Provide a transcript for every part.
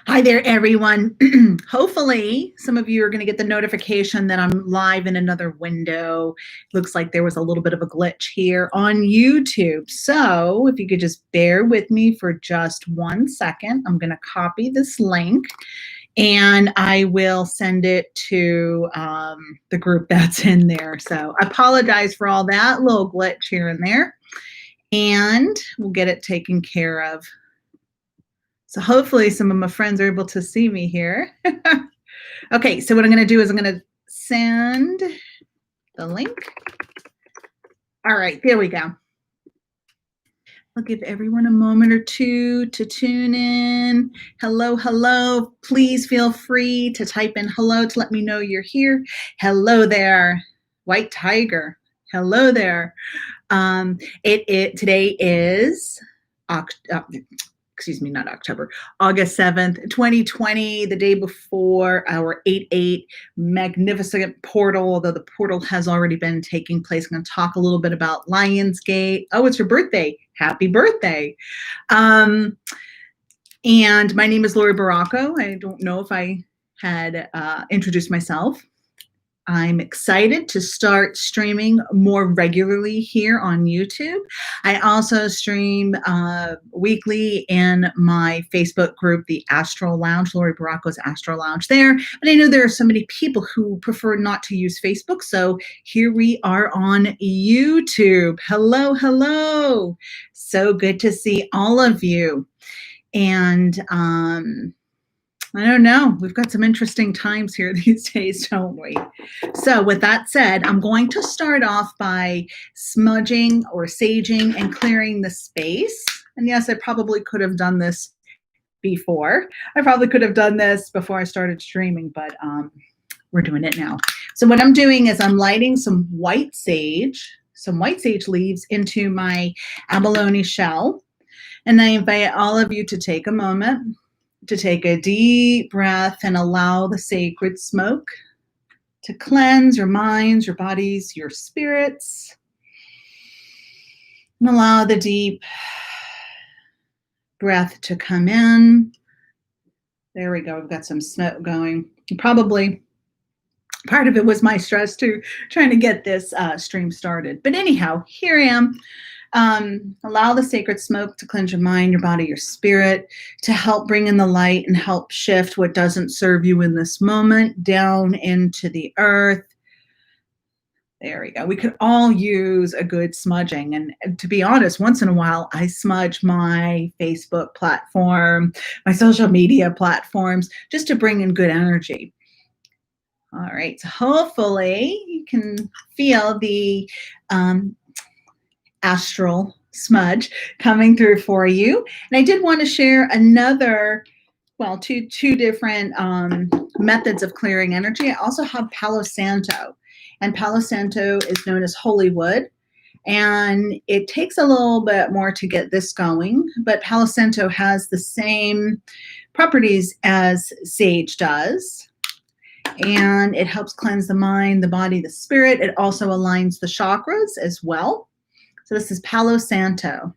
Hi there, everyone. Hopefully, some of you are going to get the notification that I'm live in another window. Looks like there was a little bit of a glitch here on YouTube. So, if you could just bear with me for just 1 second, I'm going to copy this link and I will send it to the group that's in there. So, I apologize for all that little glitch here and there, and we'll get it taken care of. So hopefully some of my friends are able to see me here. Okay, so what I'm going to do is I'm going to send the link. All right, there we go. I'll give everyone a moment or two to tune in. Hello, hello. Please feel free to type in hello to let me know you're here. Hello there, White Tiger. Hello there. Today is not October, August 7th, 2020, the day before our 8/8 magnificent portal, although the portal has already been taking place. I'm going to talk a little bit about Lionsgate. Oh, it's your birthday. Happy birthday. And my name is Laurie Baracco. I don't know if I had introduced myself. I'm excited to start streaming more regularly here on YouTube. I also stream weekly in my Facebook group, the Astral Lounge, Laurie Baracco's Astral Lounge there. But I know there are so many people who prefer not to use Facebook, so here we are on YouTube. Hello, hello. So good to see all of you. And I don't know. We've got some interesting times here these days, don't we? So with that said, I'm going to start off by smudging or saging and clearing the space. And yes, I probably could have done this before. I probably could have done this before I started streaming, but we're doing it now. So what I'm doing is I'm lighting some white sage leaves into my abalone shell. And I invite all of you to take a moment to take a deep breath and allow the sacred smoke to cleanse your minds, your bodies, your spirits. And allow the deep breath to come in. There we go. We've got some smoke going. Probably part of it was my stress too, trying to get this stream started. But anyhow, here I am. Allow the sacred smoke to cleanse your mind, your body, your spirit, to help bring in the light and help shift what doesn't serve you in this moment down into the earth. There we go. We could all use a good smudging. And to be honest, once in a while, I smudge my Facebook platform, my social media platforms, just to bring in good energy. All right. So hopefully you can feel the astral smudge coming through for you. And I did want to share another, two different methods of clearing energy. I also have Palo Santo, and Palo Santo is known as holy wood. And it takes a little bit more to get this going, but Palo Santo has the same properties as sage does. And it helps cleanse the mind, the body, the spirit. It also aligns the chakras as well. So this is Palo Santo.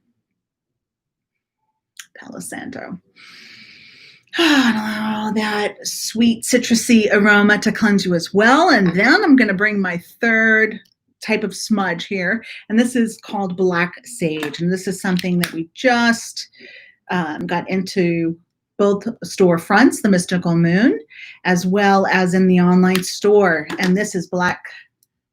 Palo Santo. And allow that sweet citrusy aroma to cleanse you as well. And then I'm going to bring my third type of smudge here. And this is called black sage. And this is something that we just got into both storefronts, the Mystical Moon, as well as in the online store. And this is black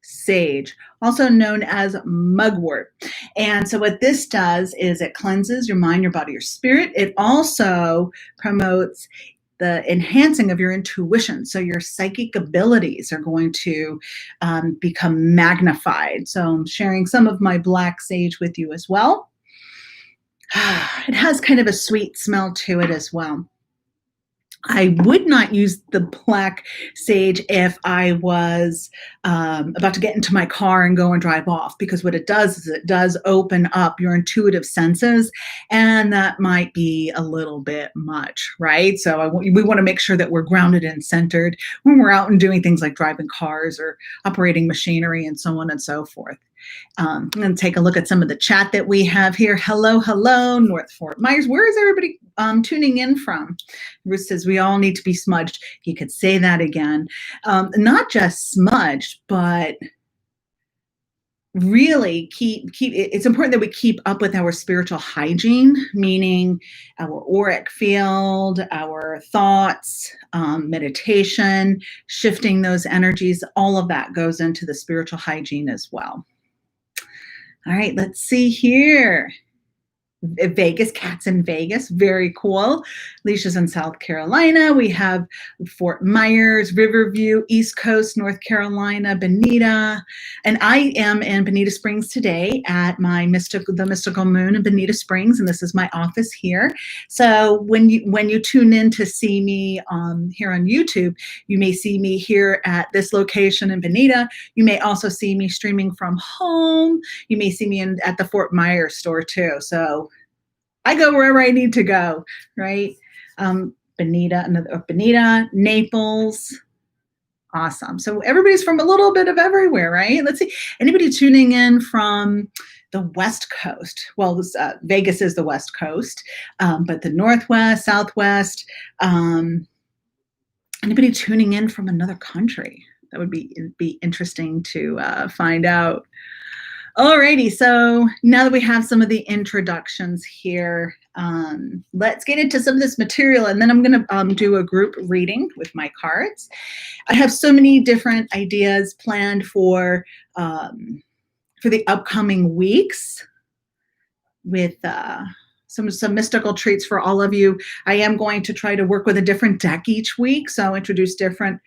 sage, also known as mugwort. And so what this does is it cleanses your mind, your body, your spirit. It also promotes the enhancing of your intuition. So your psychic abilities are going to become magnified. So I'm sharing some of my black sage with you as well. It has kind of a sweet smell to it as well. I would not use the black sage if I was about to get into my car and go and drive off, because what it does is it does open up your intuitive senses, and that might be a little bit much, right? So we want to make sure that we're grounded and centered when we're out and doing things like driving cars or operating machinery and so on and so forth. I'm going to take a look at some of the chat that we have here. Hello, hello, North Fort Myers. Where is everybody tuning in from? Bruce says, we all need to be smudged. You could say that again. Not just smudged, but really it's important that we keep up with our spiritual hygiene, meaning our auric field, our thoughts, meditation, shifting those energies. All of that goes into the spiritual hygiene as well. All right, let's see here. Vegas, cats in Vegas, very cool. Alicia's in South Carolina. We have Fort Myers, Riverview, East Coast, North Carolina, Bonita, and I am in Bonita Springs today at the Mystical Moon in Bonita Springs, and this is my office here. So when you tune in to see me here on YouTube, you may see me here at this location in Bonita. You may also see me streaming from home. You may see me at the Fort Myers store too. So I go wherever I need to go, right? Bonita, Naples. Awesome. So everybody's from a little bit of everywhere, right? Let's see. Anybody tuning in from the West Coast? Well, Vegas is the West Coast, but the Northwest, Southwest. Anybody tuning in from another country? That would be interesting to find out. Alrighty, so now that we have some of the introductions here, let's get into some of this material, and then I'm going to do a group reading with my cards. I have so many different ideas planned for the upcoming weeks with some mystical treats for all of you. I am going to try to work with a different deck each week, so I'll introduce different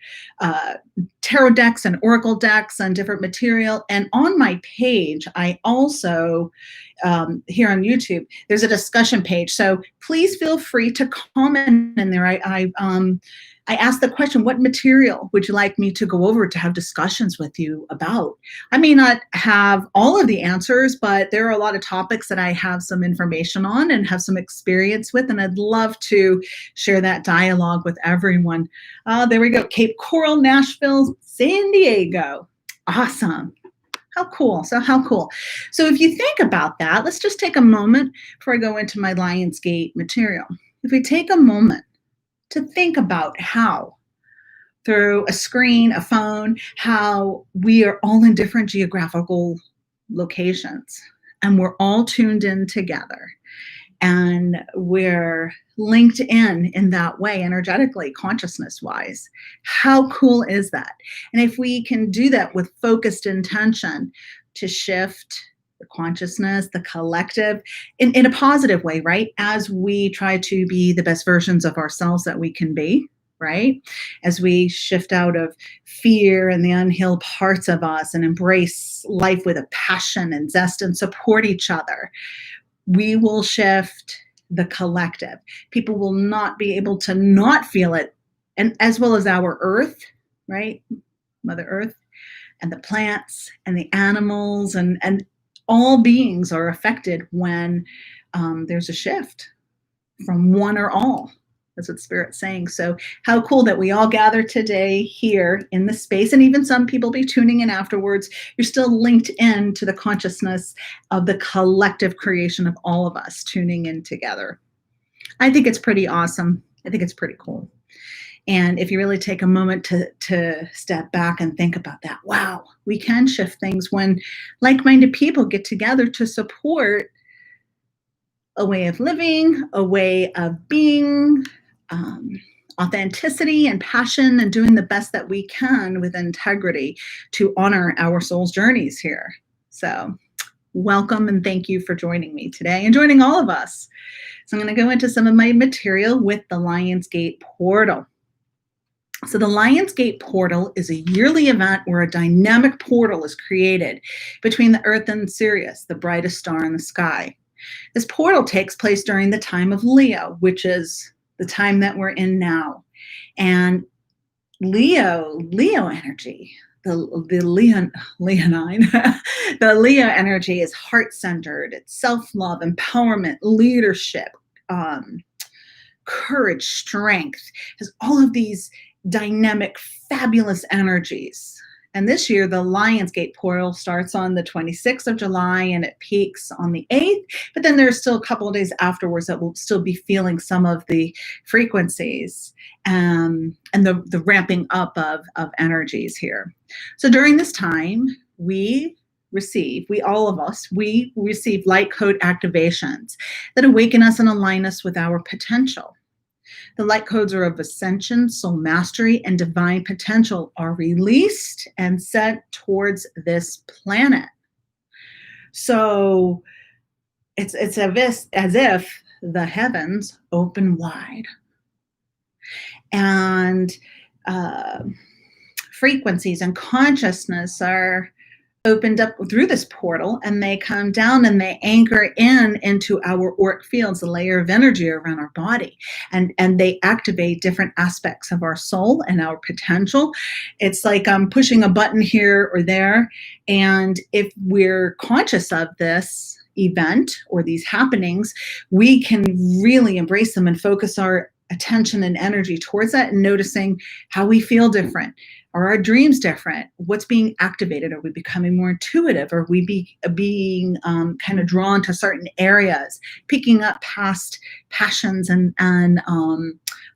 tarot decks and oracle decks and different material. And on my page, I also, here on YouTube, there's a discussion page. So please feel free to comment in there. I asked the question, what material would you like me to go over to have discussions with you about? I may not have all of the answers, but there are a lot of topics that I have some information on and have some experience with, and I'd love to share that dialogue with everyone. There we go. Cape Coral, Nashville, San Diego. Awesome. How cool. How cool. So if you think about that, let's just take a moment before I go into my Lionsgate material. If we take a moment to think about how, through a screen, a phone, how we are all in different geographical locations, and we're all tuned in together, and we're linked in that way, energetically, consciousness-wise. How cool is that? And if we can do that with focused intention to shift the consciousness, the collective, in a positive way, right? As we try to be the best versions of ourselves that we can be, right? As we shift out of fear and the unhealed parts of us and embrace life with a passion and zest and support each other, we will shift the collective. People will not be able to not feel it, and as well as our earth, right? Mother Earth, and the plants and the animals, and all beings are affected when there's a shift from one or all. That's what Spirit's saying. So how cool that we all gather today here in the space, and even some people be tuning in afterwards. You're still linked in to the consciousness of the collective creation of all of us tuning in together. I think it's pretty awesome. I think it's pretty cool. And if you really take a moment to step back and think about that, wow, we can shift things when like-minded people get together to support a way of living, a way of being, authenticity and passion, and doing the best that we can with integrity to honor our soul's journeys here. So welcome, and thank you for joining me today and joining all of us. So I'm going to go into some of my material with the Lionsgate Portal. So the Lionsgate Portal is a yearly event where a dynamic portal is created between the Earth and Sirius, the brightest star in the sky. This portal takes place during the time of Leo, which is the time that we're in now. And Leo energy, the Leonine, the Leo energy is heart-centered. It's self-love, empowerment, leadership, courage, strength, has all of these dynamic, fabulous energies. And this year, the Lionsgate Portal starts on the 26th of July and it peaks on the 8th. But then there's still a couple of days afterwards that we'll still be feeling some of the frequencies and the ramping up of energies here. So during this time, we all of us receive light code activations that awaken us and align us with our potential. The light codes are of ascension, soul mastery, and divine potential are released and sent towards this planet. So it's as if the heavens open wide. And frequencies and consciousness are opened up through this portal, and they come down and they anchor into our auric fields, the layer of energy around our body, and they activate different aspects of our soul and our potential. It's like pushing a button here or there, and if we're conscious of this event or these happenings, we can really embrace them and focus our attention and energy towards that, and noticing how we feel different. Are our dreams different? What's being activated? Are we becoming more intuitive? Are we being kind of drawn to certain areas, picking up past passions and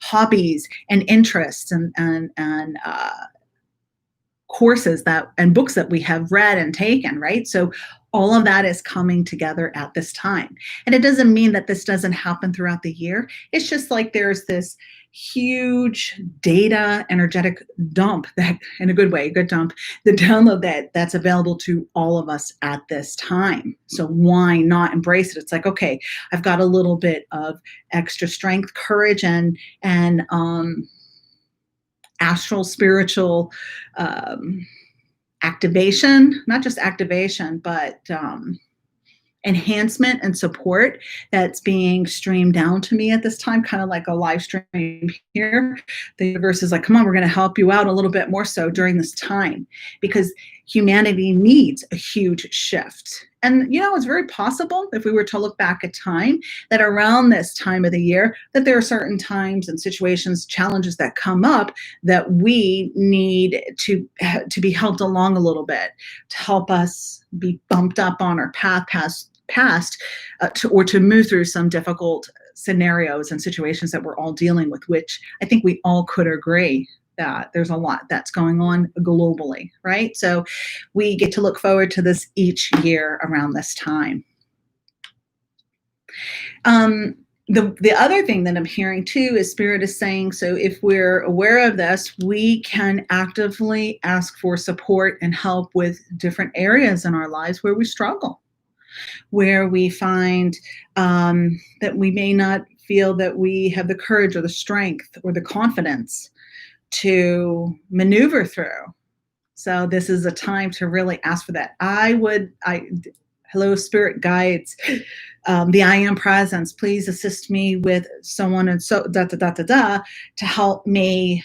hobbies and interests and courses and books that we have read and taken, right? So all of that is coming together at this time. And it doesn't mean that this doesn't happen throughout the year. It's just like there's this huge data energetic dump, that in a good way, good dump, the download that's available to all of us at this time. So why not embrace it? It's like, okay, I've got a little bit of extra strength, courage, and astral spiritual activation, not just activation, but enhancement and support that's being streamed down to me at this time, kind of like a live stream here. The universe is like, come on, we're going to help you out a little bit more so during this time, because humanity needs a huge shift. And, it's very possible, if we were to look back at time, that around this time of the year, that there are certain times and situations, challenges that come up that we need to be helped along a little bit, to help us be bumped up on our path past or to move through some difficult scenarios and situations that we're all dealing with, which I think we all could agree that there's a lot that's going on globally, right? So we get to look forward to this each year around this time. The other thing that I'm hearing too is Spirit is saying, so if we're aware of this, we can actively ask for support and help with different areas in our lives where we struggle, where we find that we may not feel that we have the courage or the strength or the confidence to maneuver through. So this is a time to really ask for that. Hello, spirit guides, the I am presence, please assist me with someone and so to help me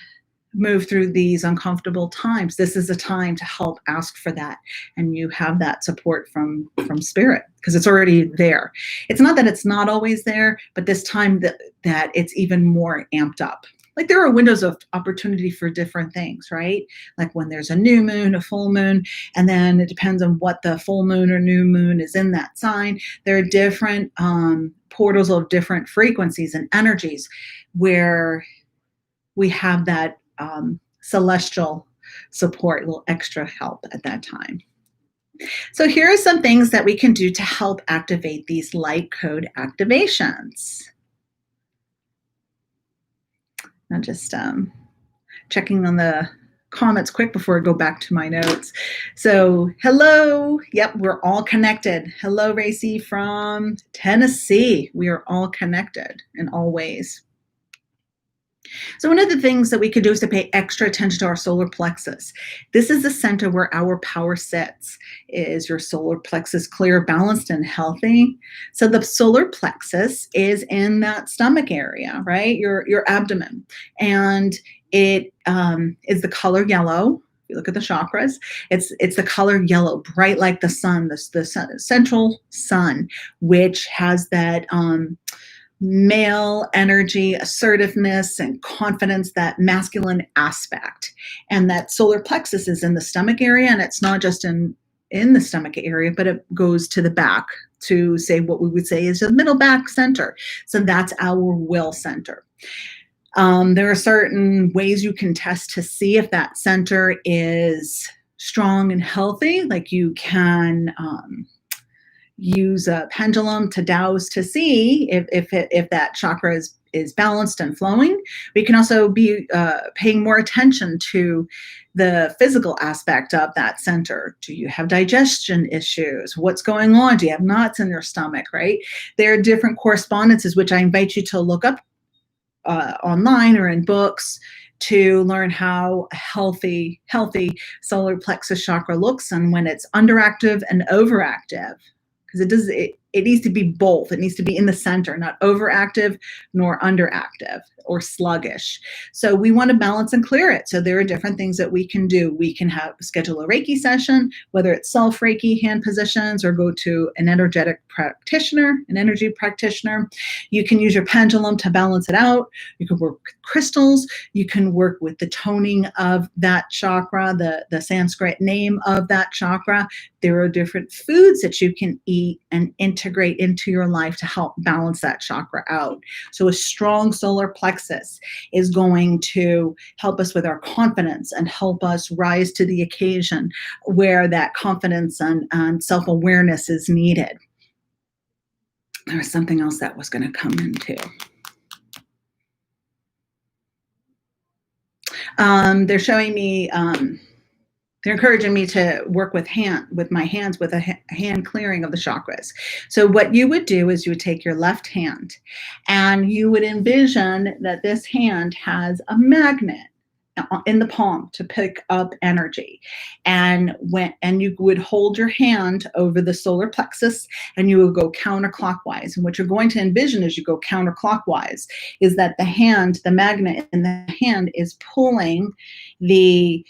move through these uncomfortable times. This is a time to help ask for that. And you have that support from spirit, because it's already there. It's not that it's not always there, but this time that it's even more amped up. Like there are windows of opportunity for different things, right? Like when there's a new moon, a full moon, and then it depends on what the full moon or new moon is in that sign. There are different portals of different frequencies and energies where we have that celestial support, a little extra help at that time. So here are some things that we can do to help activate these light code activations. I'm just checking on the comments quick before I go back to my notes. So hello. Yep, we're all connected. Hello, Racy from Tennessee. We are all connected in all ways. So one of the things that we could do is to pay extra attention to our solar plexus. This is the center where our power sits. Is your solar plexus clear, balanced, and healthy? So the solar plexus is in that stomach area, right? Your abdomen. And it is the color yellow. If you look at the chakras, it's the color yellow, bright like the sun, the central sun, which has that male energy, assertiveness, and confidence, that masculine aspect. And that solar plexus is in the stomach area, and it's not just in the stomach area, but it goes to the back to say what we would say is the middle back center. So that's our will center. There are certain ways you can test to see if that center is strong and healthy. Like you can use a pendulum to dowse to see if that chakra is balanced and flowing. We can also be paying more attention to the physical aspect of that center. Do you have digestion issues? What's going on? Do you have knots in your stomach, right? There are different correspondences, which I invite you to look up online or in books to learn how healthy solar plexus chakra looks, and when it's underactive and overactive. Because it needs to be both. It needs to be in the center, not overactive nor underactive or sluggish. So we want to balance and clear it. So there are different things that we can do. We can schedule a Reiki session, whether it's self Reiki hand positions, or go to an energetic practitioner, an energy practitioner. You can use your pendulum to balance it out. You can work with crystals. You can work with the toning of that chakra, the Sanskrit name of that chakra. There are different foods that you can eat and integrate into your life to help balance that chakra out. So a strong solar plexus is going to help us with our confidence and help us rise to the occasion where that confidence and self-awareness is needed. There was something else that was going to come into. They're showing me, they're encouraging me to work with my hands with a hand clearing of the chakras. So what you would do is you would take your left hand and you would envision that this hand has a magnet in the palm to pick up energy. And you would hold your hand over the solar plexus and you would go counterclockwise. And what you're going to envision as you go counterclockwise is that the magnet in the hand is pulling the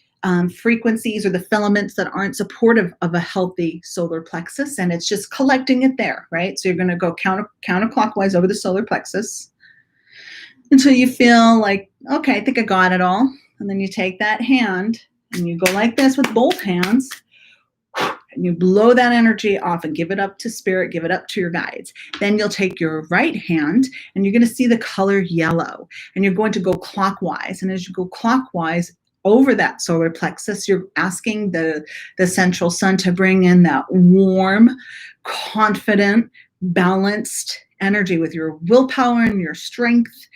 frequencies or the filaments that aren't supportive of a healthy solar plexus, and it's just collecting it there, right? So you're going to go counterclockwise over the solar plexus until you feel like, okay, I think I got it all. And then you take that hand and you go like this with both hands, and you blow that energy off and give it up to spirit, give it up to your guides. Then you'll take your right hand and you're going to see the color yellow, and you're going to go clockwise. And as you go clockwise over that solar plexus, you're asking the central sun to bring in that warm, confident, balanced energy with your willpower and your strength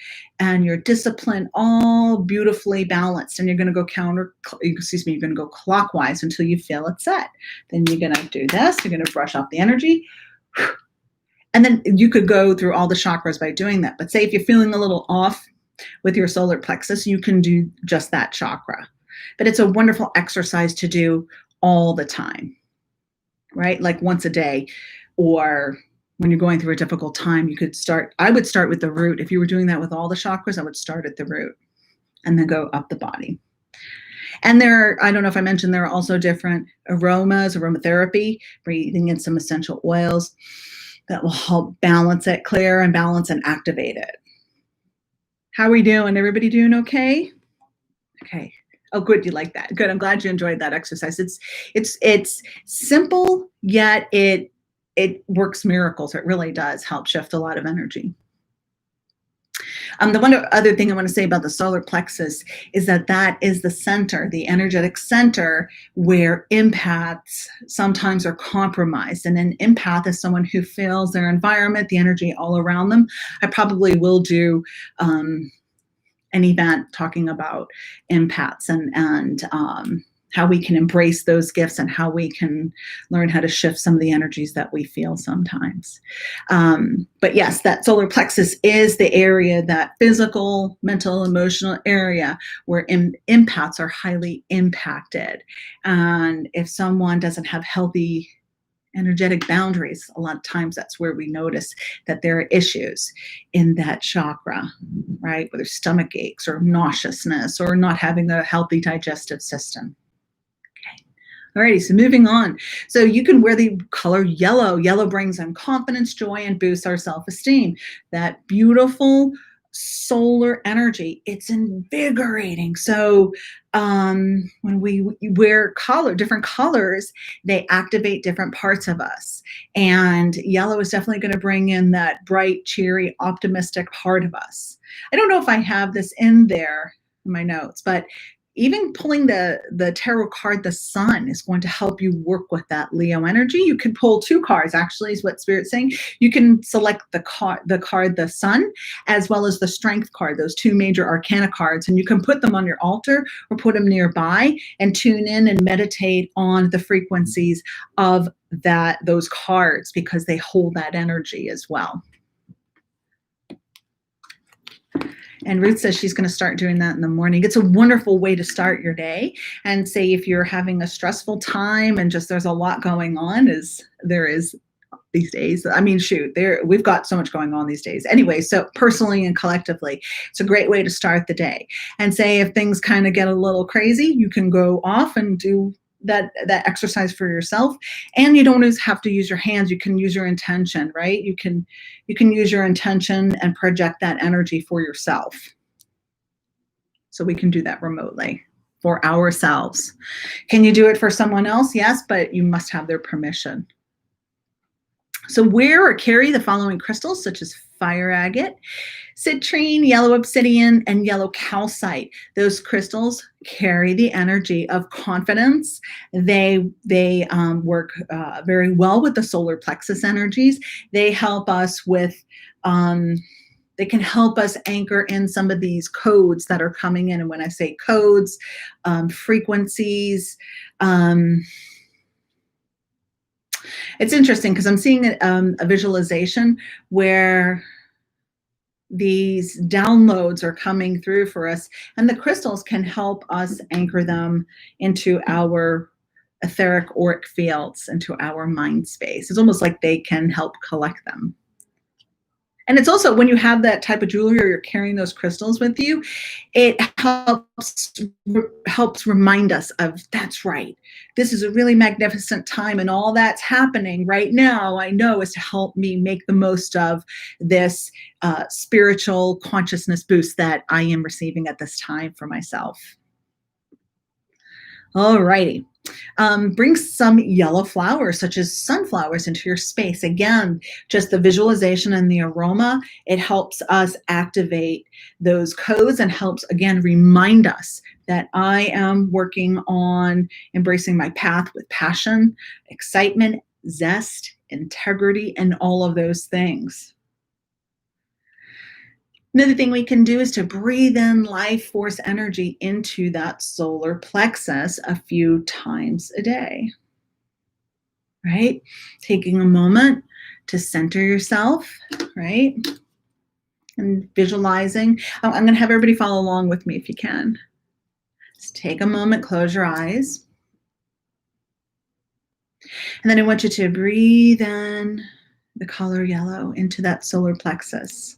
and your discipline, all beautifully balanced. And you're going to go you're going to go clockwise until you feel it set. Then you're going to do this. You're going to brush off the energy. And then you could go through all the chakras by doing that. But say if you're feeling a little off with your solar plexus, you can do just that chakra. But it's a wonderful exercise to do all the time, right? Like once a day, or when you're going through a difficult time, I would start with the root. If you were doing that with all the chakras, I would start at the root and then go up the body. And I don't know if I mentioned, there are also different aromatherapy, breathing in some essential oils that will help balance it, clear and balance and activate it. How are we doing? Everybody doing okay? Okay. Oh, good. You like that. Good. I'm glad you enjoyed that exercise. It's simple, yet it works miracles. It really does help shift a lot of energy. The one other thing I want to say about the solar plexus is that is the center, the energetic center, where empaths sometimes are compromised. And an empath is someone who feels their environment, the energy all around them. I probably will do an event talking about empaths and how we can embrace those gifts and how we can learn how to shift some of the energies that we feel sometimes. But yes, that solar plexus is the area, that physical, mental, emotional area where empaths are highly impacted. And if someone doesn't have healthy energetic boundaries, a lot of times that's where we notice that there are issues in that chakra, right? Whether stomach aches or nauseousness or not having a healthy digestive system. Okay. Alrighty, so moving on. So you can wear the color yellow. Yellow brings in confidence, joy, and boosts our self-esteem. That beautiful solar energy. It's invigorating. So when we wear different colors, they activate different parts of us. And yellow is definitely going to bring in that bright, cheery, optimistic part of us. I don't know if I have this in there in my notes, but even pulling the tarot card, the sun, is going to help you work with that Leo energy. You can pull two cards, actually, is what Spirit's saying. You can select the card, the sun, as well as the strength card, those two major arcana cards, and you can put them on your altar or put them nearby and tune in and meditate on the frequencies of those cards, because they hold that energy as well. And Ruth says she's going to start doing that in the morning. It's a wonderful way to start your day. And say if you're having a stressful time and just there's a lot going on, as there is these days. I mean, shoot, we've got so much going on these days. Anyway, so personally and collectively, it's a great way to start the day. And say if things kind of get a little crazy, you can go off and do that exercise for yourself. And you don't have to use your hands. You can use your intention, right? You can use your intention and project that energy for yourself. So we can do that remotely for ourselves. Can you do it for someone else? Yes, but you must have their permission. So wear or carry the following crystals, such as fire agate, citrine, yellow obsidian, and yellow calcite. Those crystals carry the energy of confidence. They work very well with the solar plexus energies. They help us with they can help us anchor in some of these codes that are coming in. And when I say codes, frequencies, it's interesting because I'm seeing a visualization where these downloads are coming through for us, and the crystals can help us anchor them into our etheric auric fields, into our mind space. It's almost like they can help collect them. And it's also, when you have that type of jewelry or you're carrying those crystals with you, it helps remind us of, that's right, this is a really magnificent time, and all that's happening right now, I know, is to help me make the most of this spiritual consciousness boost that I am receiving at this time for myself. All righty. Bring some yellow flowers, such as sunflowers, into your space. Again, just the visualization and the aroma, it helps us activate those codes and helps, again, remind us that I am working on embracing my path with passion, excitement, zest, integrity, and all of those things. Another thing we can do is to breathe in life force energy into that solar plexus a few times a day, right? Taking a moment to center yourself, right? And visualizing. I'm going to have everybody follow along with me if you can. Just take a moment, close your eyes. And then I want you to breathe in the color yellow into that solar plexus.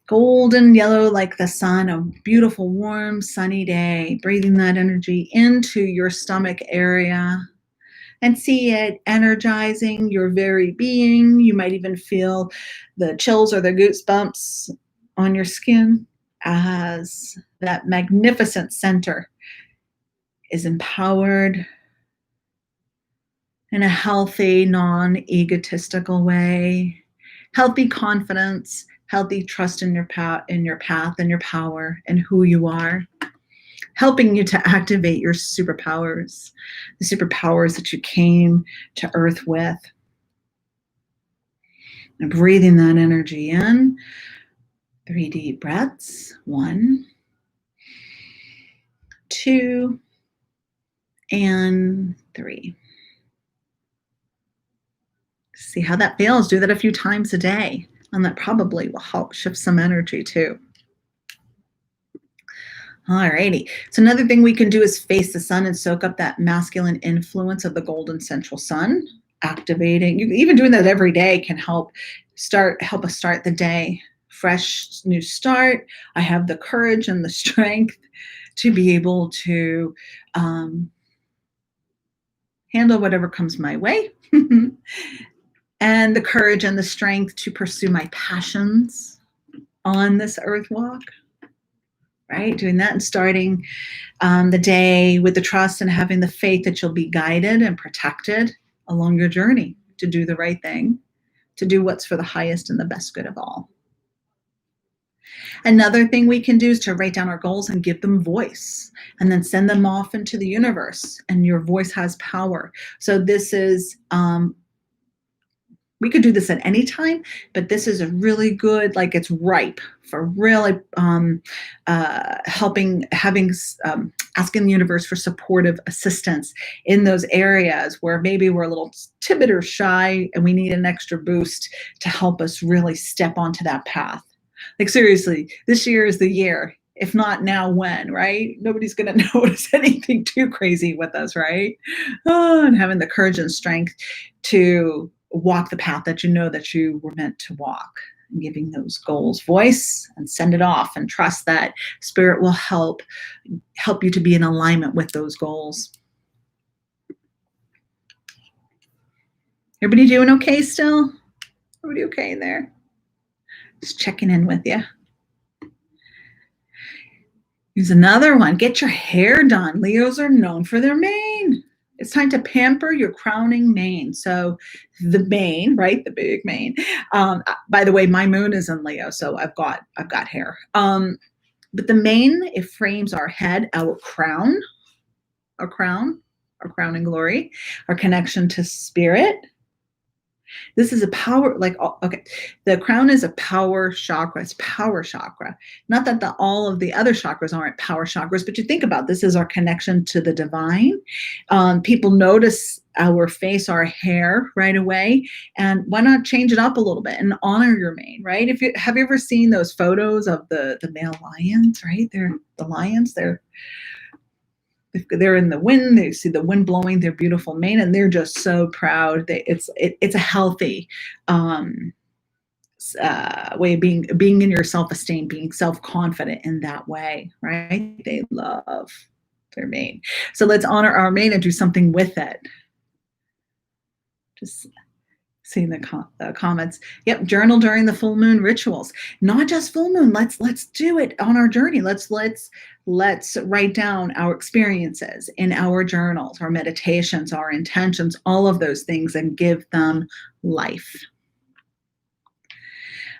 Golden yellow like the sun, a beautiful, warm, sunny day. Breathing that energy into your stomach area and see it energizing your very being. You might even feel the chills or the goosebumps on your skin as that magnificent center is empowered in a healthy, non-egotistical way. Healthy confidence, healthy trust in your path and your power and who you are, helping you to activate your superpowers, the superpowers that you came to Earth with. And breathing that energy in. 3 deep breaths. 1, 2, and 3. See how that feels. Do that a few times a day, and that probably will help shift some energy too. Alrighty. So another thing we can do is face the sun and soak up that masculine influence of the golden central sun, activating. Even doing that every day can help us start the day. Fresh new start. I have the courage and the strength to be able to handle whatever comes my way, and the courage and the strength to pursue my passions on this earth walk, right? Doing that and starting the day with the trust and having the faith that you'll be guided and protected along your journey to do the right thing, to do what's for the highest and the best good of all. Another thing we can do is to write down our goals and give them voice and then send them off into the universe. And your voice has power. So this is, we could do this at any time, but this is a really good, like it's ripe for really asking the universe for supportive assistance in those areas where maybe we're a little timid or shy and we need an extra boost to help us really step onto that path. Like seriously, this year is the year. If not now, when, right? Nobody's going to notice anything too crazy with us, right? Oh, and having the courage and strength to walk the path that you know that you were meant to walk, and giving those goals voice and send it off and trust that spirit will help you to be in alignment with those goals. Everybody doing okay still? Everybody okay there? Just checking in with you. Here's another one. Get your hair done. Leos are known for their mane. It's time to pamper your crowning mane. So the mane, right? The big mane. By the way, my moon is in Leo, so I've got hair. But the mane, it frames our head, our crowning glory, our connection to spirit. This is a power, the crown is a power chakra. It's power chakra. Not that all of the other chakras aren't power chakras, but you think about this is our connection to the divine. People notice our face, our hair right away, and why not change it up a little bit and honor your mane, right? Have you ever seen those photos of the male lions, right? They're the lions. They're in the wind, they see the wind blowing their beautiful mane, and they're just so proud. It's a healthy way of being in your self-esteem, being self-confident in that way, right? They love their mane. So let's honor our mane and do something with it. Just seeing the comments. Yep, journal during the full moon rituals. Not just full moon. Let's do it on our journey. Let's write down our experiences in our journals, our meditations, our intentions, all of those things, and give them life.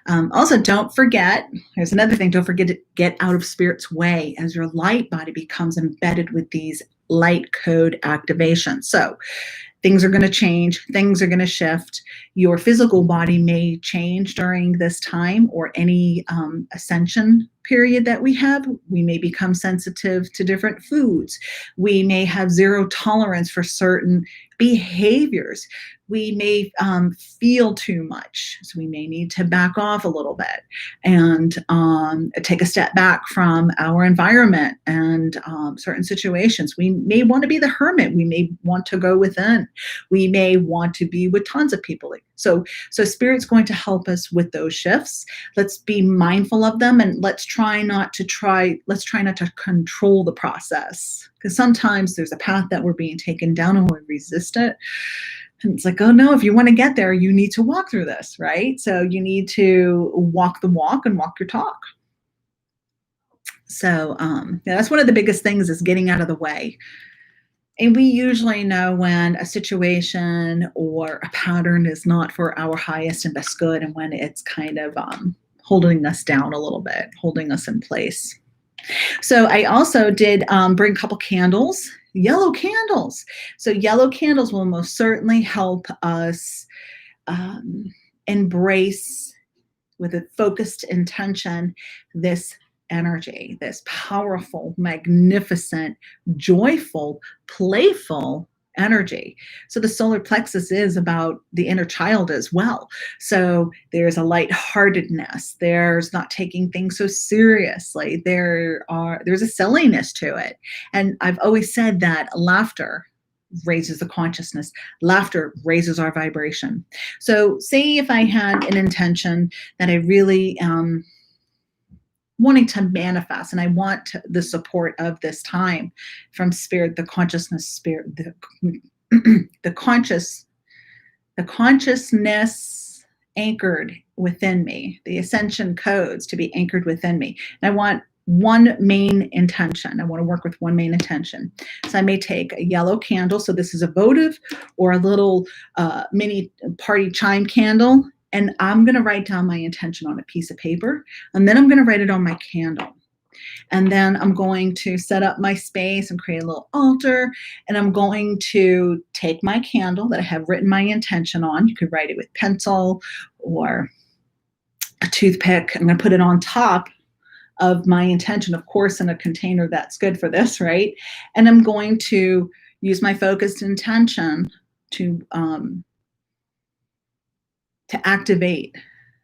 Also, don't forget, here's another thing, don't forget to get out of spirit's way as your light body becomes embedded with these light code activations. So things are going to change, things are going to shift. Your physical body may change during this time or any ascension period that we have. We may become sensitive to different foods. We may have zero tolerance for certain behaviors. We may feel too much, so we may need to back off a little bit and take a step back from our environment and certain situations. We may want to be the hermit. We may want to go within. We may want to be with tons of people. So Spirit's going to help us with those shifts. Let's be mindful of them, and let's try not to control the process, because sometimes there's a path that we're being taken down and we resist it. And it's like, oh no, if you want to get there, you need to walk through this, right? So you need to walk the walk and walk your talk. So that's one of the biggest things, is getting out of the way. And we usually know when a situation or a pattern is not for our highest and best good, and when it's kind of holding us down a little bit, holding us in place. So I also did bring a couple candles, yellow candles. So yellow candles will most certainly help us embrace, with a focused intention, this energy, this powerful, magnificent, joyful, playful energy. So the solar plexus is about the inner child as well. So there's a lightheartedness. There's not taking things so seriously. There's a silliness to it. And I've always said that laughter raises the consciousness. Laughter raises our vibration. So say if I had an intention that I really wanting to manifest, and I want the support of this time from spirit, the consciousness spirit, the consciousness anchored within me, the ascension codes to be anchored within me. And I want one main intention. I want to work with one main intention. So I may take a yellow candle. So this is a votive or a little mini party chime candle. And I'm going to write down my intention on a piece of paper. And then I'm going to write it on my candle. And then I'm going to set up my space and create a little altar. And I'm going to take my candle that I have written my intention on. You could write it with pencil or a toothpick. I'm going to put it on top of my intention, of course, in a container that's good for this, right? And I'm going to use my focused intention to activate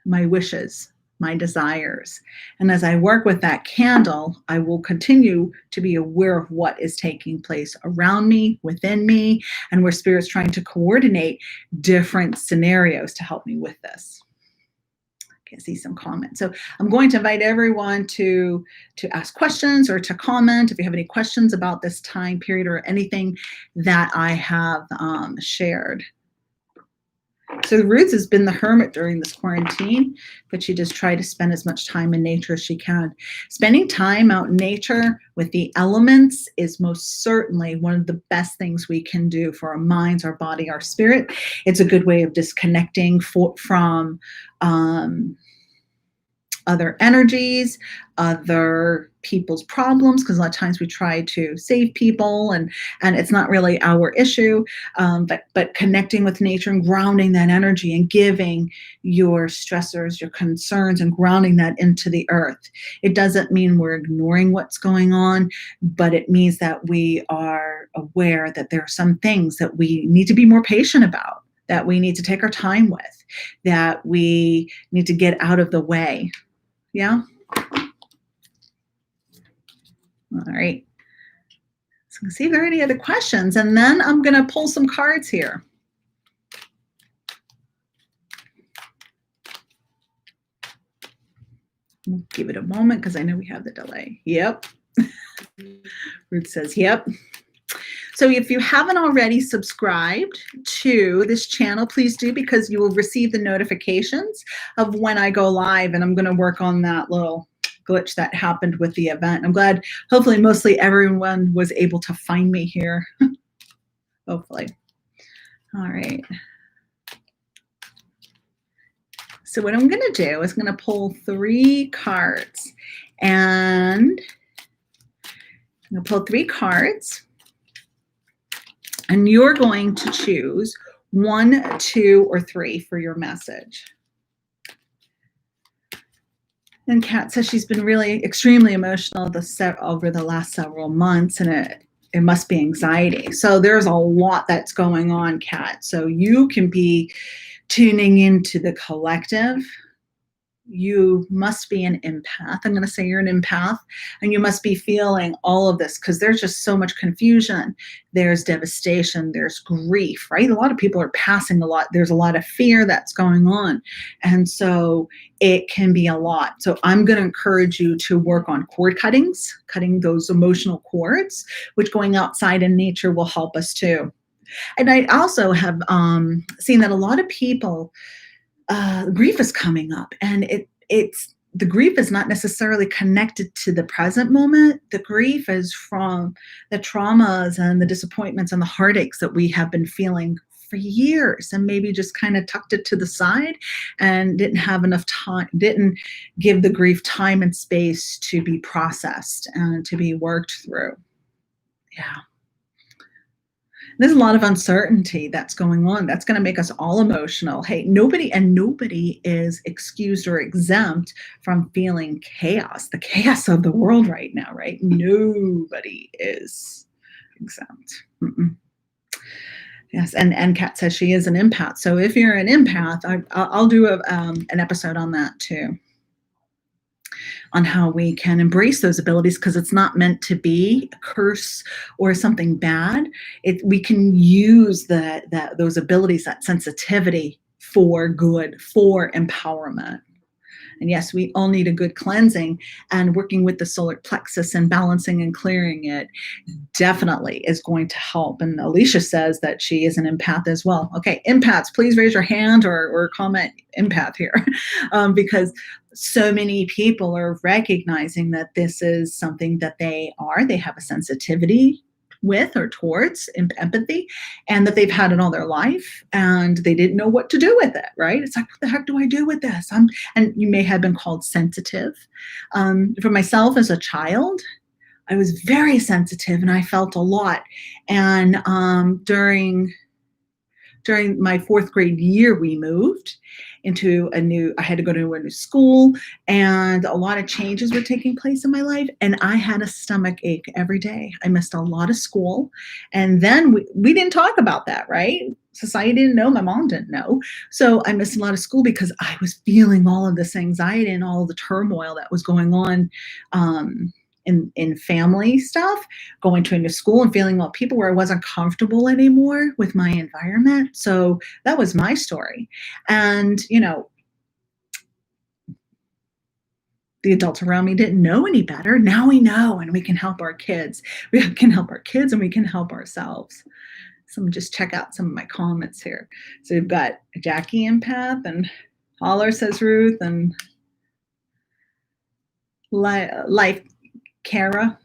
my wishes, my desires. And as I work with that candle, I will continue to be aware of what is taking place around me, within me, and where Spirit's trying to coordinate different scenarios to help me with this. I can see some comments. So I'm going to invite everyone to ask questions or to comment if you have any questions about this time period or anything that I have shared. So Ruth has been the hermit during this quarantine, but she just tried to spend as much time in nature as she can. Spending time out in nature with the elements is most certainly one of the best things we can do for our minds, our body, our spirit. It's a good way of disconnecting from other energies, other people's problems, because a lot of times we try to save people and it's not really our issue, but connecting with nature and grounding that energy and giving your stressors, your concerns, and grounding that into the earth. It doesn't mean we're ignoring what's going on, but it means that we are aware that there are some things that we need to be more patient about, that we need to take our time with, that we need to get out of the way. Yeah? All right. So let's see if there are any other questions, and then I'm going to pull some cards here. We'll give it a moment because I know we have the delay. Yep. Ruth says, yep. So if you haven't already subscribed to this channel, please do, because you will receive the notifications of when I go live, and I'm going to work on that little glitch that happened with the event. I'm glad, hopefully, mostly everyone was able to find me here. Hopefully. All right. So what I'm going to do is I'm going to pull 3 cards, and I'm going to pull 3 cards. And you're going to choose 1, 2, or 3 for your message. And Kat says she's been really extremely emotional over the last several months, and it must be anxiety. So there's a lot that's going on, Kat. So you can be tuning into the collective. You must be an empath. I'm going to say you're an empath, and you must be feeling all of this because there's just so much confusion. There's devastation. There's grief, right? A lot of people are passing a lot. There's a lot of fear that's going on. And so it can be a lot. So I'm going to encourage you to work on cord cuttings, cutting those emotional cords, which going outside in nature will help us too. And I also have seen that a lot of people, grief is coming up, and it's the grief is not necessarily connected to the present moment. The grief is from the traumas and the disappointments and the heartaches that we have been feeling for years, and maybe just kind of tucked it to the side and didn't have enough time, didn't give the grief time and space to be processed and to be worked through. Yeah. There's a lot of uncertainty that's going on. That's going to make us all emotional. Hey, nobody is excused or exempt from feeling chaos, the chaos of the world right now, right? Nobody is exempt. Yes, and Kat says she is an empath. So if you're an empath, I'll do an episode on that too, on how we can embrace those abilities, because it's not meant to be a curse or something bad. We can use those abilities, that sensitivity, for good, for empowerment. And yes, we all need a good cleansing, and working with the solar plexus and balancing and clearing it definitely is going to help. And Alicia says that she is an empath as well. Okay, empaths, please raise your hand or comment empath here, because so many people are recognizing that this is something that they have a sensitivity with or towards empathy, and that they've had it all their life and they didn't know what to do with it, right? It's like, what the heck do I do with this? And you may have been called sensitive. For myself as a child, I was very sensitive and I felt a lot. And during my fourth grade year, we moved into I had to go to a new school, and a lot of changes were taking place in my life. And I had a stomach ache every day. I missed a lot of school. And then we didn't talk about that, right? Society didn't know. My mom didn't know. So I missed a lot of school because I was feeling all of this anxiety and all of the turmoil that was going on, in family stuff, going to a new school and feeling all people where I wasn't comfortable anymore with my environment. So that was my story. And, the adults around me didn't know any better. Now we know, and we can help our kids. We can help our kids and we can help ourselves. So I'm just check out some of my comments here. So we've got Jackie empath, and Holler, says Ruth, and Life Kara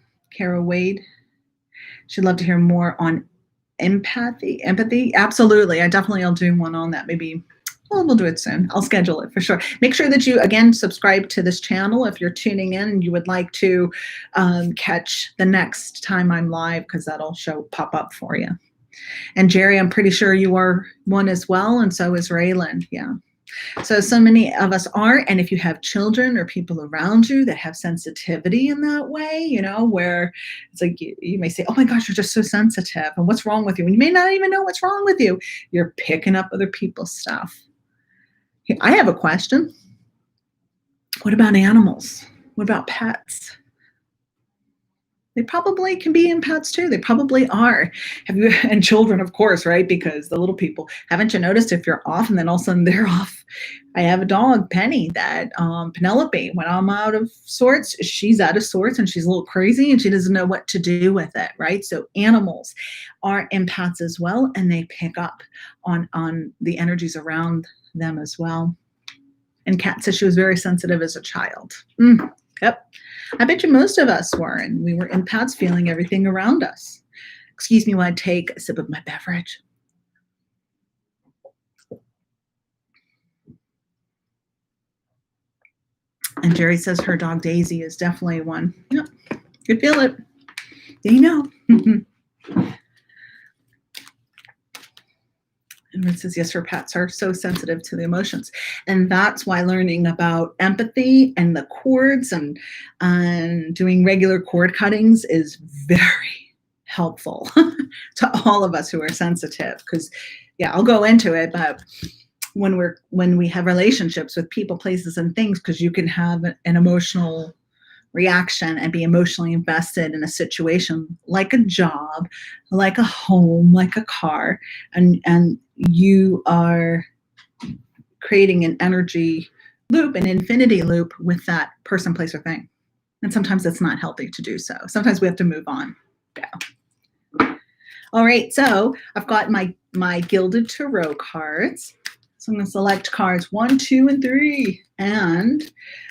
Wade. She'd love to hear more on empathy. Absolutely. I'll do one on that. Maybe, well, we'll do it soon. I'll schedule it for sure. Make sure that you, again, subscribe to this channel if you're tuning in and you would like to catch the next time I'm live, because that'll pop up for you. And Jerry, I'm pretty sure you are one as well, and so is Raylan. Yeah. So many of us are. And if you have children or people around you that have sensitivity in that way, where it's like you may say, oh my gosh, you're just so sensitive. And what's wrong with you? And you may not even know what's wrong with you. You're picking up other people's stuff. I have a question. What about animals? What about pets? They probably can be empaths too. They probably are. And children, of course, right? Because the little people, haven't you noticed if you're off and then all of a sudden they're off? I have a dog, Penny, that Penelope, when I'm out of sorts, she's out of sorts and she's a little crazy and she doesn't know what to do with it, right? So animals are empaths as well, and they pick up on the energies around them as well. And Kat says she was very sensitive as a child. Yep. I bet you most of us were, and we were empaths, feeling everything around us. Excuse me while I take a sip of my beverage. And Jerry says her dog Daisy is definitely one. Yep. Could feel it. You know. And it says, yes, her pets are so sensitive to the emotions. And that's why learning about empathy and the chords and doing regular cord cuttings is very helpful to all of us who are sensitive. Because, yeah, I'll go into it, but when we have relationships with people, places, and things, because you can have an emotional reaction and be emotionally invested in a situation like a job, like a home, like a car, and you are creating an energy loop, an infinity loop with that person, place, or thing. And sometimes it's not healthy to do so. Sometimes we have to move on. Yeah. All right, so I've got my Gilded Tarot cards. So I'm going to select cards 1, 2, and 3, and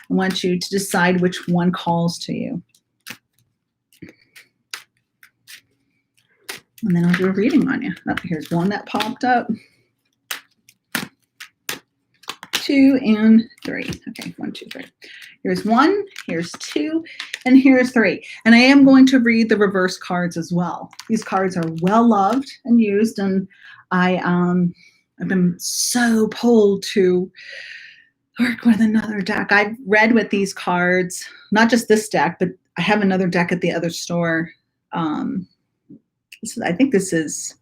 I want you to decide which one calls to you. And then I'll do a reading on you. Oh, here's one that popped up. 2 and 3. Okay, 1, 2, 3. Here's 1, here's 2, and here's 3. And I am going to read the reverse cards as well. These cards are well loved and used, and I've been so pulled to work with another deck. I've read with these cards, not just this deck, but I have another deck at the other store. I think this is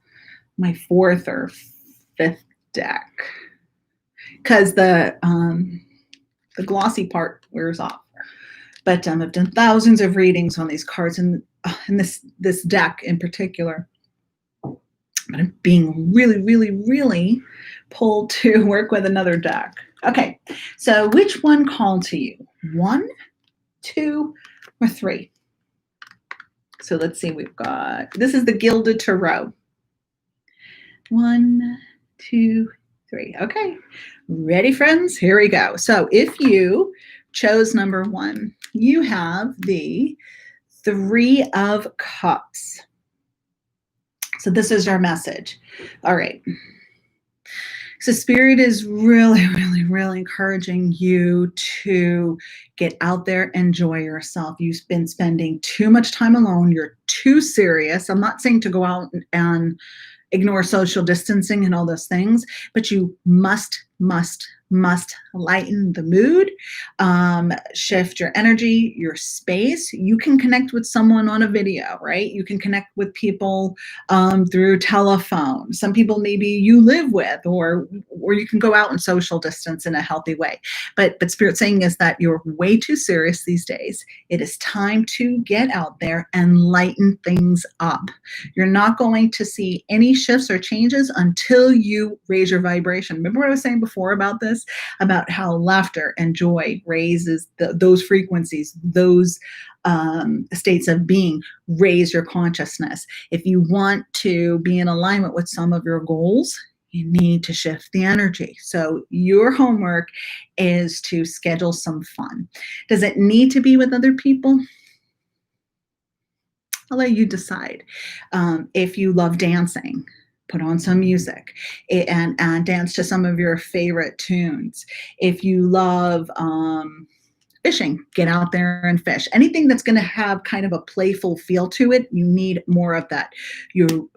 my 4th or 5th deck, because the glossy part wears off. But I've done thousands of readings on these cards, and this deck in particular. But I'm being really, really, really pull to work with another deck. Okay, so which one called to you? 1, 2, or 3? So let's see, we've got, this is the Gilded Tarot. 1, 2, 3. Okay, ready, friends? Here we go. So if you chose number 1, you have the 3 of Cups. So this is our message. All right. So Spirit is really, really, really encouraging you to get out there, enjoy yourself. You've been spending too much time alone. You're too serious. I'm not saying to go out and ignore social distancing and all those things, but you must lighten the mood, shift your energy, your space. You can connect with someone on a video, right? You can connect with people through telephone. Some people maybe you live with, or you can go out and social distance in a healthy way. But Spirit saying is that you're way too serious these days. It is time to get out there and lighten things up. You're not going to see any shifts or changes until you raise your vibration. Remember what I was saying before about this, about how laughter and joy raises those frequencies, those states of being, raise your consciousness. If you want to be in alignment with some of your goals, you need to shift the energy. So your homework is to schedule some fun. Does it need to be with other people? I'll let you decide. If you love dancing, put on some music and dance to some of your favorite tunes. If you love fishing, get out there and fish. Anything that's going to have kind of a playful feel to it, you need more of that. Oh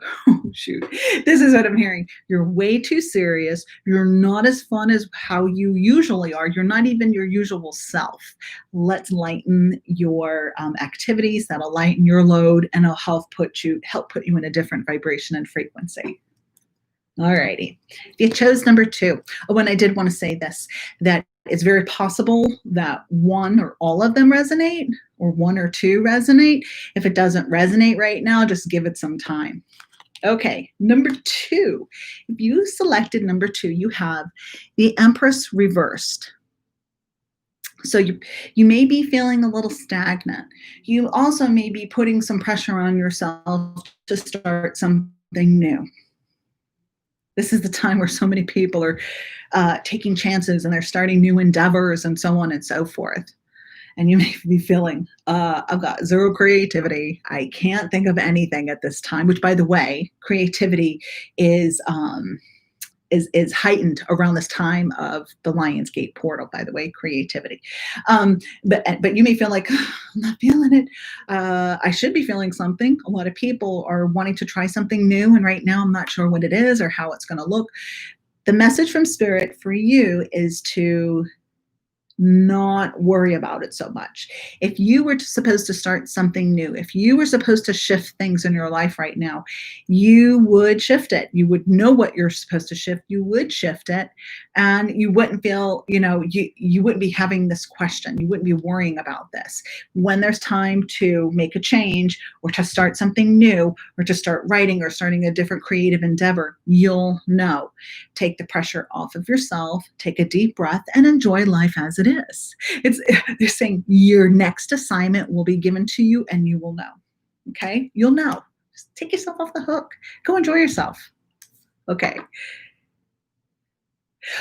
shoot, this is what I'm hearing. You're way too serious. You're not as fun as how you usually are. You're not even your usual self. Let's lighten your activities. That'll lighten your load and it'll help put you in a different vibration and frequency. All righty. If you chose number 2, oh, and I did want to say this, that it's very possible that one or all of them resonate, or 1 or 2 resonate. If it doesn't resonate right now, just give it some time. Okay, number 2. If you selected number 2, you have the Empress reversed. So you may be feeling a little stagnant. You also may be putting some pressure on yourself to start something new. This is the time where so many people are taking chances and they're starting new endeavors and so on and so forth. And you may be feeling, I've got zero creativity. I can't think of anything at this time, which, by the way, creativity is heightened around this time of the Lionsgate Portal, by the way, creativity. But you may feel like, I'm not feeling it. I should be feeling something. A lot of people are wanting to try something new, and right now I'm not sure what it is or how it's going to look. The message from Spirit for you is to not worry about it so much. If you were supposed to start something new, if you were supposed to shift things in your life right now, you would shift it. You would know what you're supposed to shift. You would shift it, and you wouldn't feel, you wouldn't be having this question. You wouldn't be worrying about this. When there's time to make a change or to start something new or to start writing or starting a different creative endeavor, you'll know. Take the pressure off of yourself, take a deep breath, and enjoy life as it is. They're saying your next assignment will be given to you and you will know. Okay? You'll know. Just take yourself off the hook. Go enjoy yourself. Okay.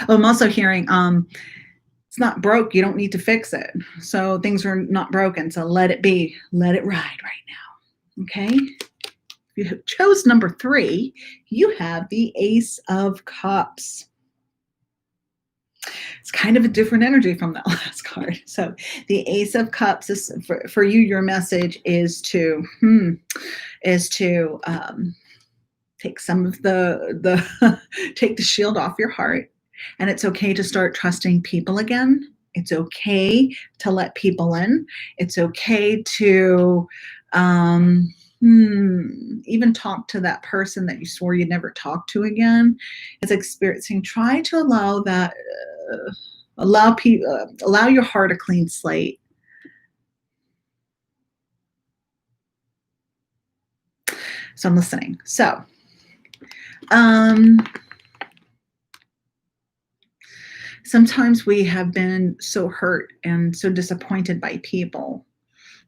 I'm also hearing it's not broke. You don't need to fix it. So things are not broken. So let it be. Let it ride right now. Okay? If you chose number 3, you have the Ace of Cups. It's kind of a different energy from that last card. So the Ace of Cups is for you. Your message is to take some of the take the shield off your heart, and it's okay to start trusting people again. It's okay to let people in. It's okay to even talk to that person that you swore you'd never talk to again. It's experiencing. Try to allow that. Allow your heart a clean slate. So I'm listening. So, Sometimes we have been so hurt and so disappointed by people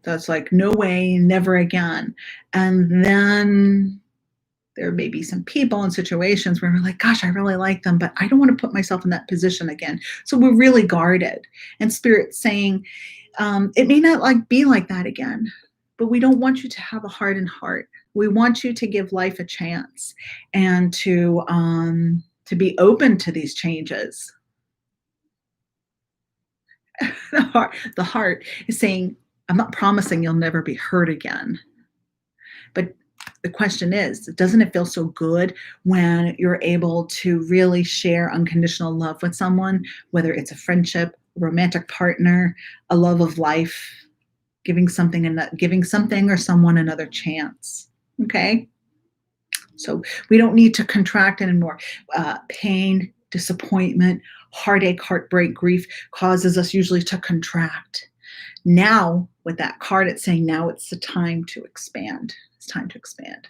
that's like, no way, never again. And then there may be some people and situations where we're like, gosh, I really like them, but I don't want to put myself in that position again. So we're really guarded. And Spirit's saying, it may not be like that again, but we don't want you to have a hardened heart. We want you to give life a chance and to be open to these changes. The heart is saying, I'm not promising you'll never be hurt again. But the question is, doesn't it feel so good when you're able to really share unconditional love with someone, whether it's a friendship, a romantic partner, a love of life, giving something or someone another chance? Okay? So we don't need to contract anymore. Pain, disappointment, heartache, heartbreak, grief causes us usually to contract. Now, with that card, it's saying now it's the time to expand. It's time to expand.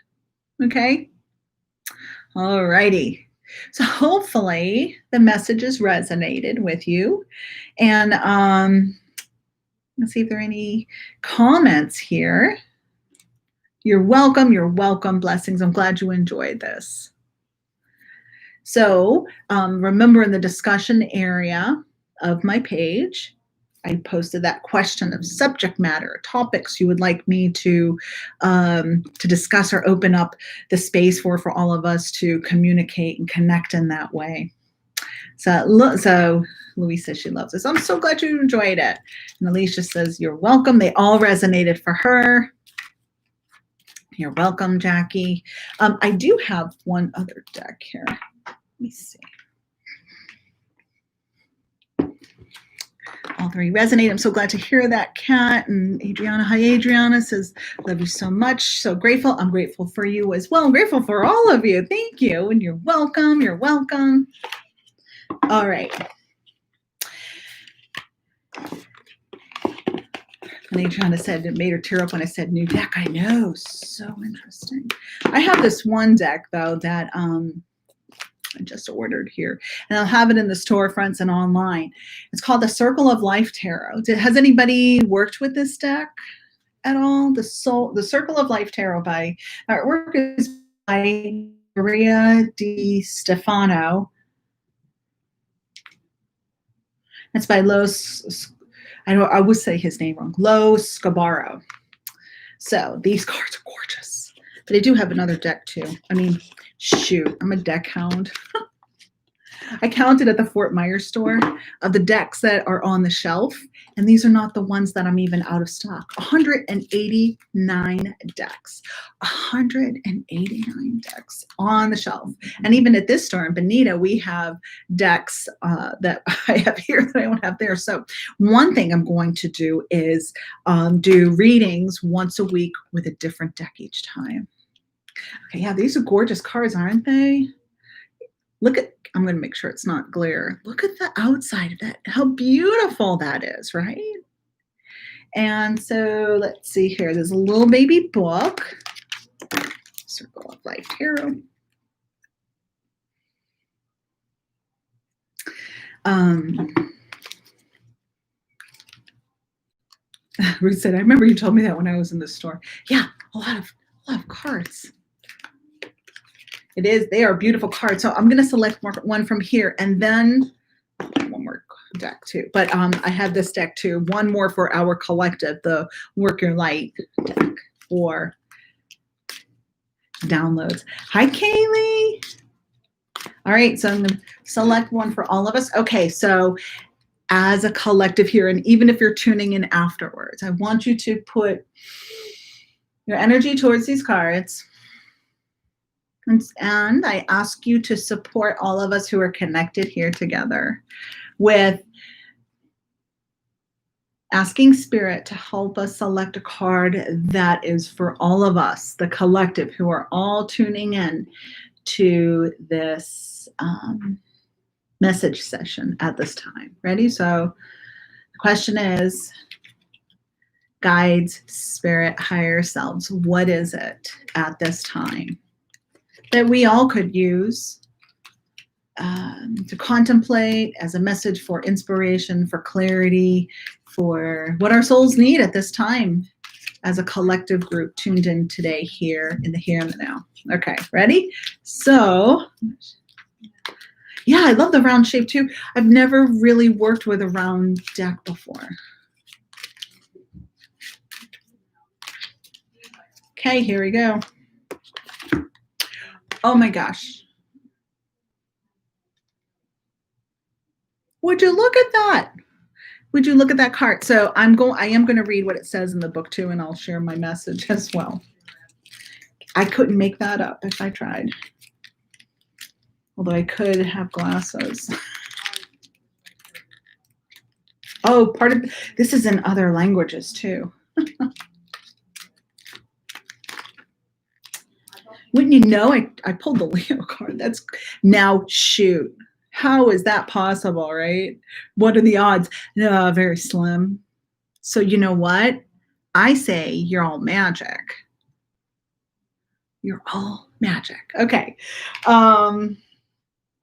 Okay? All righty. So hopefully the message has resonated with you. And let's see if there are any comments here. You're welcome. You're welcome. Blessings. I'm glad you enjoyed this. So remember, in the discussion area of my page, I posted that question of subject matter, topics you would like me to discuss or open up the space for all of us to communicate and connect in that way. So Louise says she loves this. I'm so glad you enjoyed it. And Alicia says, you're welcome. They all resonated for her. You're welcome, Jackie. I do have one other deck here. Let me see. All three resonate. I'm so glad to hear that, Kat. And Adriana, hi, Adriana, says, love you so much. So grateful. I'm grateful for you as well. I'm grateful for all of you. Thank you. And you're welcome. You're welcome. All right. And Adriana said it made her tear up when I said new deck. I know. So interesting. I have this one deck, though, that I just ordered here, and I'll have it in the storefronts and online. It's called the Circle of Life Tarot. Has anybody worked with this deck at all? The Circle of Life Tarot by artwork is by Maria Di Stefano. It's by I would say his name wrong, Lo Scabaro. So these cards are gorgeous, but I do have another deck too. I mean, shoot, I'm a deck hound. I counted at the Fort Myers store of the decks that are on the shelf, and these are not the ones that I'm even out of stock. 189 decks. 189 decks on the shelf. And even at this store in Bonita, we have decks that I have here that I don't have there. So one thing I'm going to do is do readings once a week with a different deck each time. Okay, yeah, these are gorgeous cards, aren't they? Look at, I'm going to make sure it's not glare. Look at the outside of that. How beautiful that is, right? And so let's see here. There's a little baby book. Circle of Life Tarot. Ruth said, I remember you told me that when I was in the store. Yeah, a lot of cards. It is. They are beautiful cards. So I'm going to select one from here, and then one more deck too. But I have this deck too. One more for our collective, the Work Your Light deck for downloads. Hi, Kaylee. All right. So I'm going to select one for all of us. Okay. So as a collective here, and even if you're tuning in afterwards, I want you to put your energy towards these cards. And I ask you to support all of us who are connected here together with asking Spirit to help us select a card that is for all of us, the collective, who are all tuning in to this message session at this time. Ready? So the question is, guides, Spirit, higher selves, what is it at this time that we all could use to contemplate, as a message for inspiration, for clarity, for what our souls need at this time as a collective group tuned in today here in the here and the now. Okay, ready? So, yeah, I love the round shape too. I've never really worked with a round deck before. Okay, here we go. Oh my gosh. Would you look at that? Would you look at that card? So I am going to read what it says in the book too, and I'll share my message as well. I couldn't make that up if I tried. Although I could have glasses. Oh, this is in other languages too. Wouldn't you know, I pulled the Leo card. That's now shoot. How is that possible, right? What are the odds? No, very slim. So you know what? I say you're all magic. You're all magic. Okay. I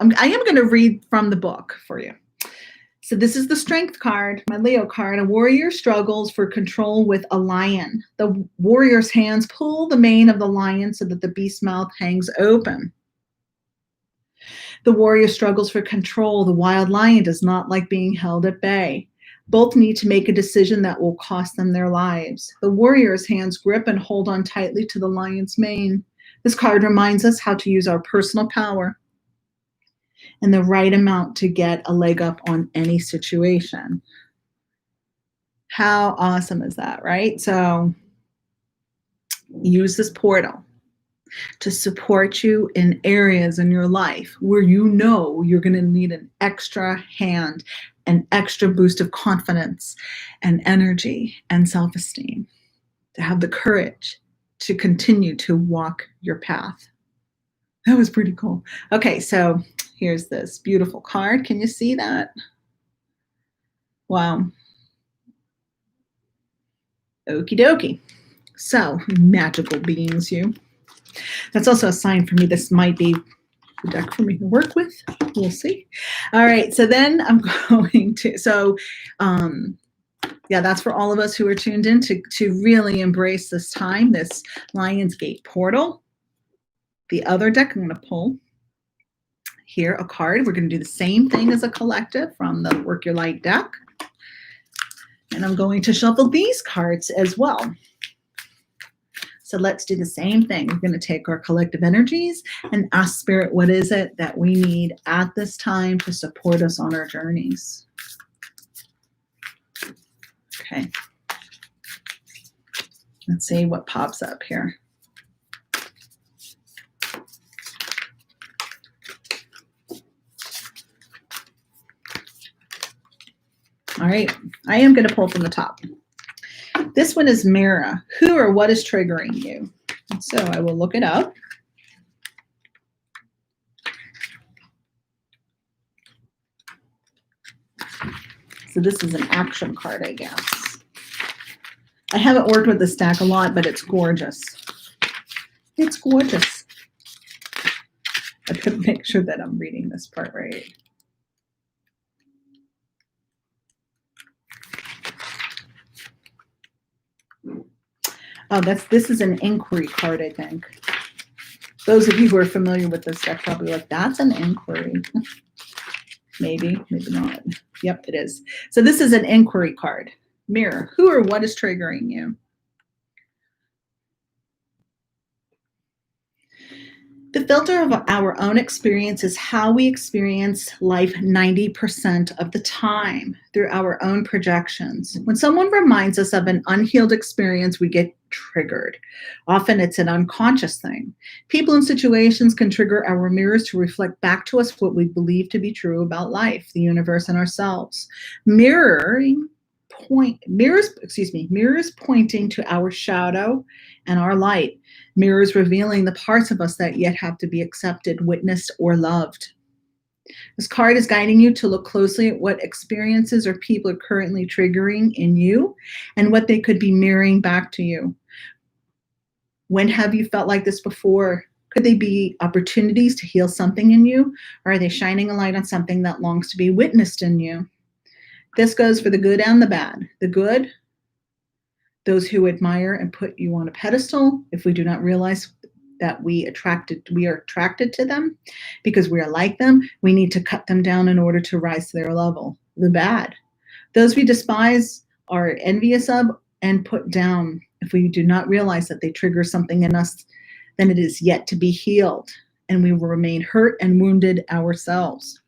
am going to read from the book for you. So this is the Strength card, my Leo card. A warrior struggles for control with a lion. The warrior's hands pull the mane of the lion so that the beast's mouth hangs open. The warrior struggles for control. The wild lion does not like being held at bay. Both need to make a decision that will cost them their lives. The warrior's hands grip and hold on tightly to the lion's mane. This card reminds us how to use our personal power and the right amount to get a leg up on any situation. How awesome is that, right? So use this portal to support you in areas in your life where you know you're going to need an extra hand, an extra boost of confidence and energy and self-esteem, to have the courage to continue to walk your path. That was pretty cool. Okay, so here's this beautiful card. Can you see that? Wow. Okie dokie. So, magical beings, you. That's also a sign for me. This might be the deck for me to work with. We'll see. All right, so then I'm going to, yeah, that's for all of us who are tuned in to really embrace this time, this Lionsgate Portal. The other deck I'm going to pull here, a card. We're going to do the same thing as a collective from the Work Your Light deck. And I'm going to shuffle these cards as well. So let's do the same thing. We're going to take our collective energies and ask Spirit, what is it that we need at this time to support us on our journeys? Okay. Let's see what pops up here. All right, I am going to pull from the top. This one is Mirror. Who or what is triggering you? So I will look it up. So this is an action card, I guess. I haven't worked with this stack a lot, but it's gorgeous. It's gorgeous. I could make sure that I'm reading this part right. Oh, this is an inquiry card, I think. Those of you who are familiar with this deck probably like, that's an inquiry. Maybe, maybe not. Yep, it is. So this is an inquiry card. Mirror. Who or what is triggering you? The filter of our own experience is how we experience life 90% of the time, through our own projections. When someone reminds us of an unhealed experience, we get triggered. Often it's an unconscious thing. People and situations can trigger our mirrors to reflect back to us what we believe to be true about life, the universe, and ourselves. Mirrors pointing to our shadow and our light. Mirrors revealing the parts of us that yet have to be accepted, witnessed, or loved. This card is guiding you to look closely at what experiences or people are currently triggering in you and what they could be mirroring back to you. When have you felt like this before? Could they be opportunities to heal something in you? Or are they shining a light on something that longs to be witnessed in you? This goes for the good and the bad. The good, those who admire and put you on a pedestal, if we do not realize that we are attracted to them because we are like them, we need to cut them down in order to rise to their level. The bad, those we despise, are envious of, and put down, if we do not realize that they trigger something in us, then it is yet to be healed, and we will remain hurt and wounded ourselves.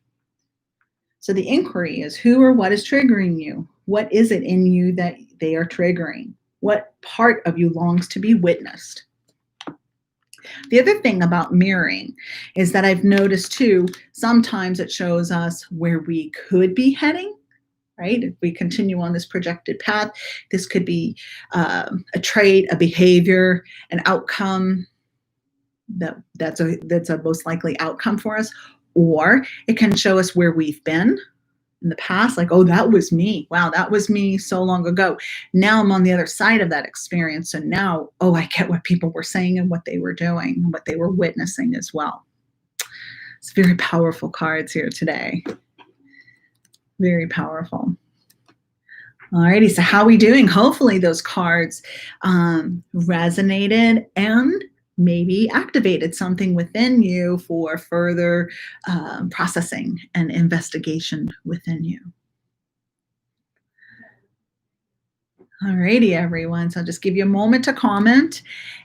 So the inquiry is, who or what is triggering you? What is it in you that they are triggering? What part of you longs to be witnessed? The other thing about mirroring is that I've noticed too, sometimes it shows us where we could be heading, right? If we continue on this projected path, this could be a trait, a behavior, an outcome that's a most likely outcome for us. Or it can show us where we've been in the past, like, oh, that was me. Wow, that was me so long ago. Now I'm on the other side of that experience. And now, oh, I get what people were saying and what they were doing and what they were witnessing as well. It's very powerful cards here today. Very powerful. Alrighty, so how are we doing? Hopefully those cards resonated and maybe activated something within you for further processing and investigation within you. Alrighty, everyone. So I'll just give you a moment to comment.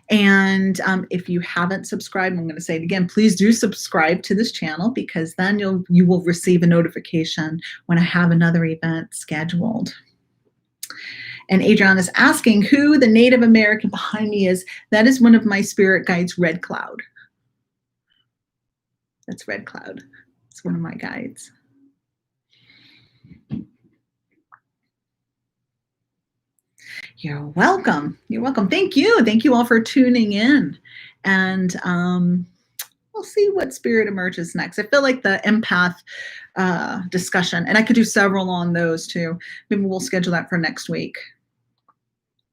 And if you haven't subscribed, I'm going to say it again, please do subscribe to this channel, because then you will receive a notification when I have another event scheduled. And Adrian is asking who the Native American behind me is. That is one of my spirit guides, Red Cloud. That's Red Cloud. It's one of my guides. You're welcome. You're welcome. Thank you. Thank you all for tuning in. And we'll see what spirit emerges next. I feel like the empath discussion, and I could do several on those too. Maybe we'll schedule that for next week.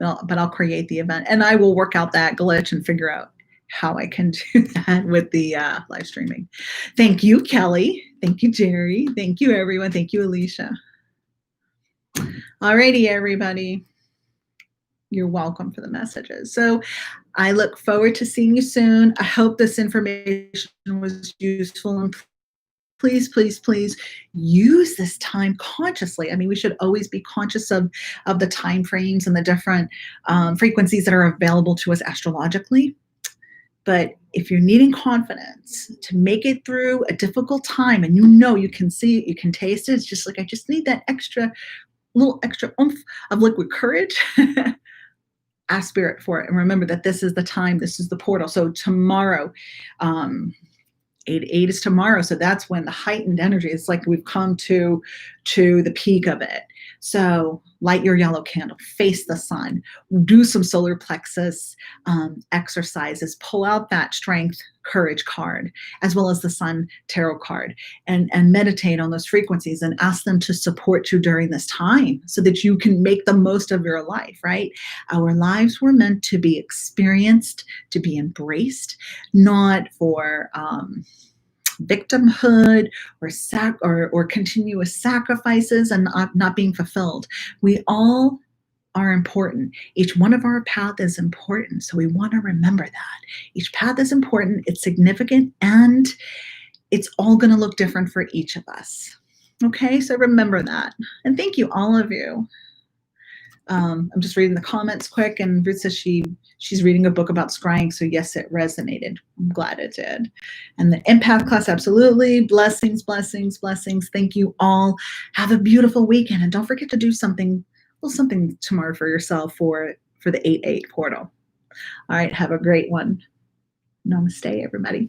But I'll create the event, and I will work out that glitch and figure out how I can do that with the live streaming. Thank you, Kelly. Thank you, Jerry. Thank you, everyone. Thank you, Alicia. Alrighty, everybody. You're welcome for the messages. So I look forward to seeing you soon. I hope this information was useful, and please, please, please use this time consciously. I mean, we should always be conscious of the time frames and the different frequencies that are available to us astrologically. But if you're needing confidence to make it through a difficult time, and you can see it, you can taste it, it's just like, I just need that little extra oomph of liquid courage. Ask spirit for it, and remember that this is the time, this is the portal. So tomorrow, 8/8 is tomorrow, so that's when the heightened energy, it's like we've come to the peak of it. So light your yellow candle, face the sun, do some solar plexus exercises, pull out that strength, courage card, as well as the sun tarot card, and meditate on those frequencies and ask them to support you during this time so that you can make the most of your life, right? Our lives were meant to be experienced, to be embraced, not for victimhood or continuous sacrifices and not being fulfilled. We all are important. Each one of our path is important. So we want to remember that. Each path is important, it's significant, and it's all going to look different for each of us. Okay, so remember that. And thank you, all of you. I'm just reading the comments quick, and Ruth says she's reading a book about scrying, so yes, it resonated. I'm glad it did. And the empath class, absolutely. Blessings, blessings, blessings. Thank you all. Have a beautiful weekend, and don't forget to do something tomorrow for yourself for the 8/8 portal. All right, have a great one. Namaste, everybody.